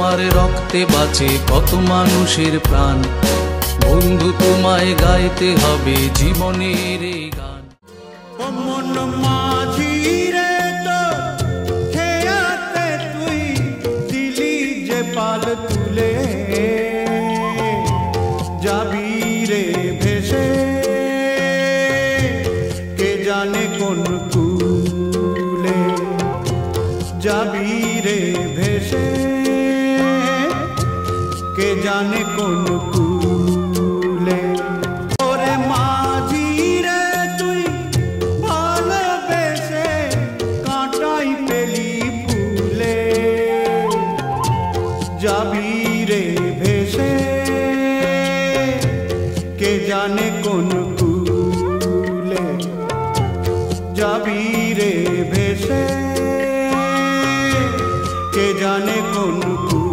তোমার রক্তে বাঁচে কত মানুষের প্রাণ। বন্ধু তোমায় গাইতে হবে জীবনের এই গান। মন মাঝি রে তো খেয়াতে তুই দিলি যে পাল তুলে, যাবি রে ভেসে কে জানে কোন কুলে, যাবি রে ভেসে কে জানে কোন কুলে। ওরে মাঝি রে তুই ভালোবেসে কাঁটাই পেলি ফুলে, যাবি রে ভেসে কে জানে কোন কুলে, যাবি রে ভেসে কে জানে কোন কুলে।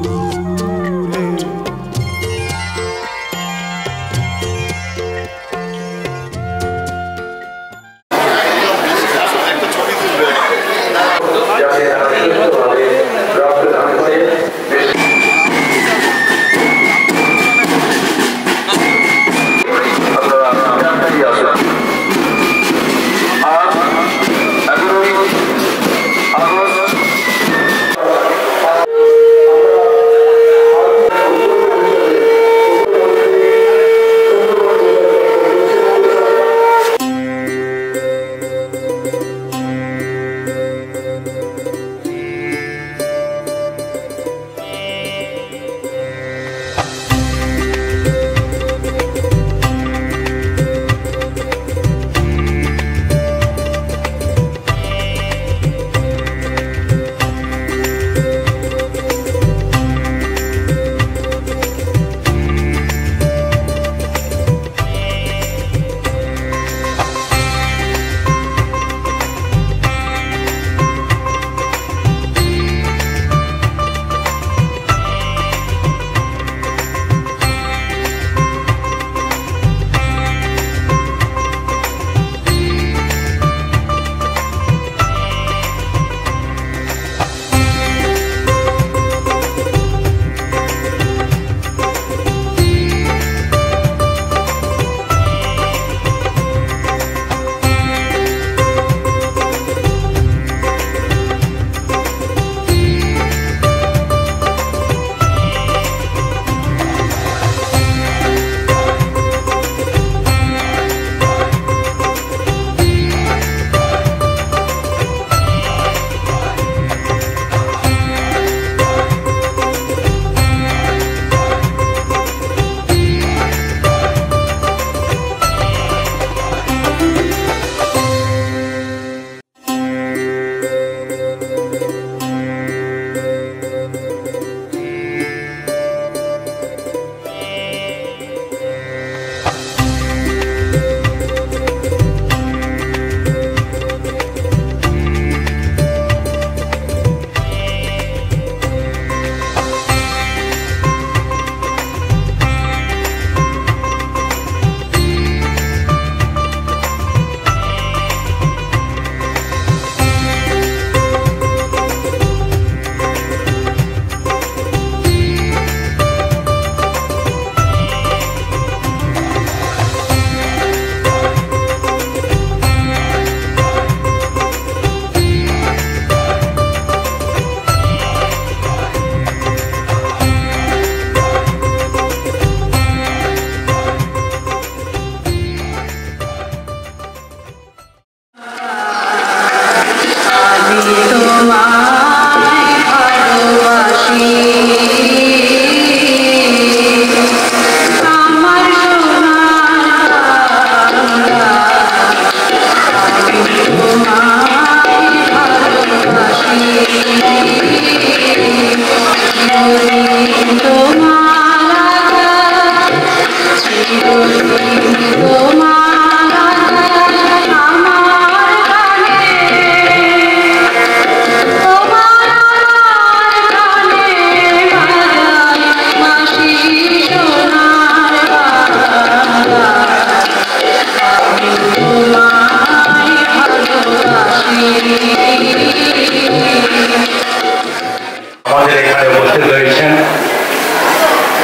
আমাদের এখানে উপস্থিত রয়েছেন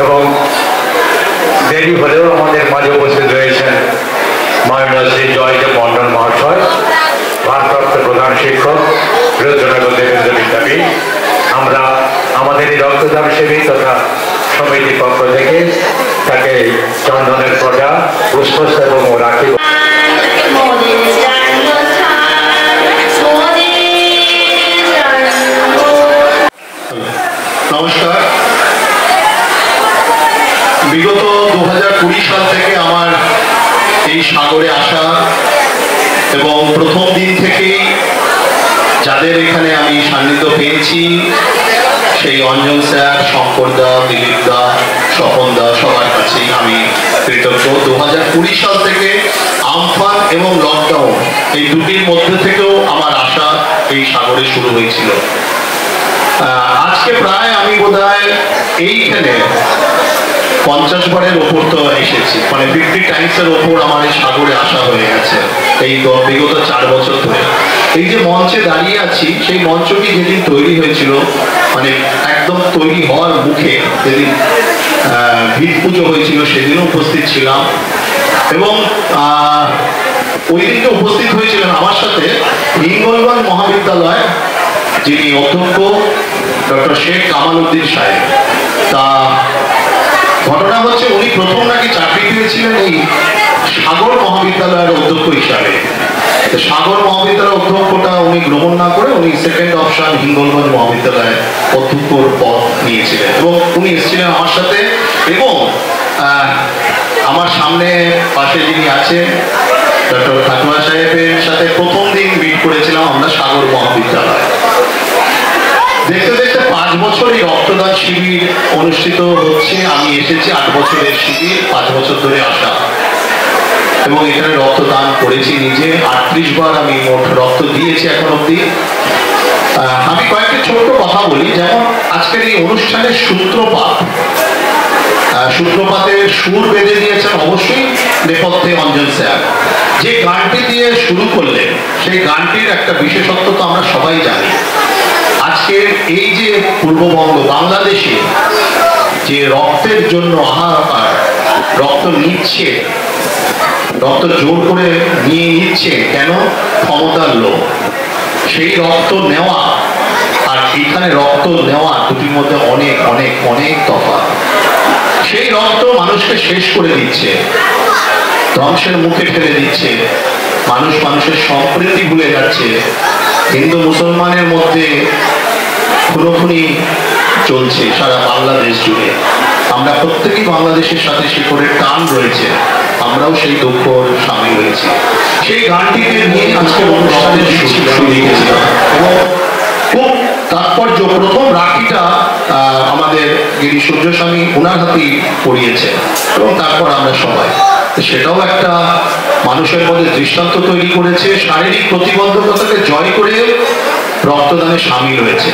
এবং দেরি হলেও আমাদের মাঝে উপস্থিত রয়েছেন মাননীয় শ্রী জয়দেব মন্ডল মহাশয়, ভারপ্রাপ্ত প্রধান শিক্ষক, রুদ্রনগর দেবেন্দ্র বিদ্যাপীঠ। আমরা আমাদের এই রক্তদান শিবির তথা সমিতির পক্ষ থেকে তাকে চন্দনের পটা, পুষ্পস্তবক এবং রাখি। নমস্কার। বিগত 2020 সাল থেকে আমার এই সাগরে আসা এবং প্রথম দিন থেকেই যাদের এখানে আমি সান্নিধ্য পেয়েছি, সেই অঞ্জন স্যার, শঙ্কর দা, দিলীপ দা, স্বপন দা, সবার কাছেই আমি কৃতজ্ঞ। 2020 সাল থেকে আমফান এবং লকডাউন এই দুটির মধ্যে থেকেও আমার আসা এই সাগরে শুরু হয়েছিল। আজকে প্রায় আমি বোধহয় এইখানে 50 বারের ওপর তো এসেছি, মানে 50 টাইমসের ওপর আমার এই সাগরে আসা হয়ে গেছে এই বিগত 4 বছর ধরে। এই যে মঞ্চে দাঁড়িয়ে আছি, সেই মঞ্চটি যেদিন তৈরি হয়েছিল, মানে একদম তৈরি হওয়ার মুখে যেদিন ভিত পুজো হয়েছিল, সেদিনও উপস্থিত ছিলাম। এবং ওই দিনকে উপস্থিত হয়েছিলেন আমার সাথে হিঙ্গলগঞ্জ মহাবিদ্যালয় যিনি অধ্যক্ষ ডক্টর শেখ কামাল উদ্দিন সাহেব। তা ঘটনা হচ্ছে, উনি প্রথম নাকি চাকরি পেয়েছিলেন এই সাগর মহাবিদ্যালয়ের অধ্যক্ষ হিসাবে। সাগর মহাবিদ্যালয়ের অধ্যক্ষটা উনি গ্রহণ না করে উনি সেকেন্ড অপশন হিঙ্গলগঞ্জ মহাবিদ্যালয়ের অধ্যক্ষর পদ নিয়েছিলেন এবং উনি এসেছিলেন আমার সাথে। এবং আমার সামনে পাশে যিনি আছেন ডক্টর খাতুয়া সাহেবের সাথে প্রথম দিন মিট করেছিলাম আমরা সাগর মহাবিদ্যালয়। দেখতে দেখতে 5 বছর এই রক্তদান শিবির অনুষ্ঠিত হচ্ছে। আমি এসেছি 8 বছরের শিবির, 5 বছর ধরে আসা, এবং এখানে রক্তদান করেছি নিজে। 38 বার আমি মোট রক্ত দিয়েছি এখন অব্দি। আমি কয়েকটি ছোট্ট কথা বলি, যেমন আজকের এই অনুষ্ঠানের সূত্রপাতের সুর বেঁধে দিয়েছেন অবশ্যই নেপথ্যে অঞ্জন স্যার। যে গানটি দিয়ে শুরু করলেন, সেই গানটির একটা বিশেষত্ব তো আমরা সবাই জানি। আজকের এই যে পূর্ববঙ্গ বাংলাদেশে যে রক্তের জন্য হাহাকার, রক্ত নিচ্ছে, রক্ত জোর করে নিয়ে নিচ্ছে কেন? ক্ষমতার লোভ। সেই রক্ত নেওয়া আর এখানে রক্ত নেওয়া দুটির মধ্যে অনেক অনেক অনেক তফাৎ। সেই রক্ত মানুষকে শেষ করে দিচ্ছে, ধ্বংসের মুখে ফেলে দিচ্ছে, মানুষের সম্প্রীতি ভুলে যাচ্ছে। হিন্দু মুসলমানের মধ্যে খুনোখুনি চলছে সারা বাংলাদেশ জুড়ে। আমরা প্রত্যেকেই বাংলাদেশের সাথে শিকড়ের টান রয়েছে, আমরাও সেই দুঃখ সামিল হয়েছি। সেই গানটিকে নিয়ে আজকে অনুষ্ঠানে লিখেছিলাম এবং খুব তাৎপর্য। প্রথম রাখিটা আমাদের গিরি সূর্যস্বামী ওনার হাতেই পড়িয়েছে এবং তারপর আমরা সবাই। সেটাও একটা মানুষের মধ্যে দৃষ্টান্ত তৈরি করেছে, শারীরিক প্রতিবন্ধকতাকে জয় করে রক্তদানে সামিল হয়েছে।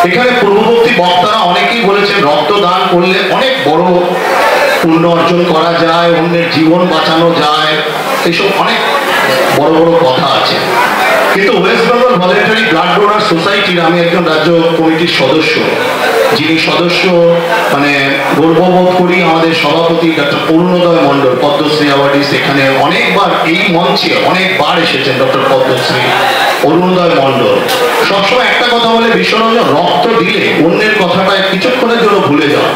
এখানে পূর্ববর্তী বক্তারা অনেকেই বলেছেন রক্তদান করলে অনেক বড় পুণ্য অর্জন করা যায়, অন্যের জীবন বাঁচানো যায়, এইসব অনেক বড় বড় কথা আছে। কিন্তু West Bengal voluntary blood donor সোসাইটির আমি একজন রাজ্য কমিটির সদস্য, যিনি সদস্য মানে গর্ববোধ করি আমাদের সভাপতি ডক্টর অরুণোদয় মণ্ডল, পদ্মশ্রী অ্যাওয়ার্ডি। সেখানে অনেকবার এই মঞ্চে অনেকবার এসেছেন ডক্টর পদ্মশ্রী অরুণোদয় মণ্ডল। সবসময় একটা কথা বলে, বিশ্বরঞ্জন, রক্ত দিলে অন্যের কথাটা কিছুক্ষণের জন্য ভুলে যাওয়া।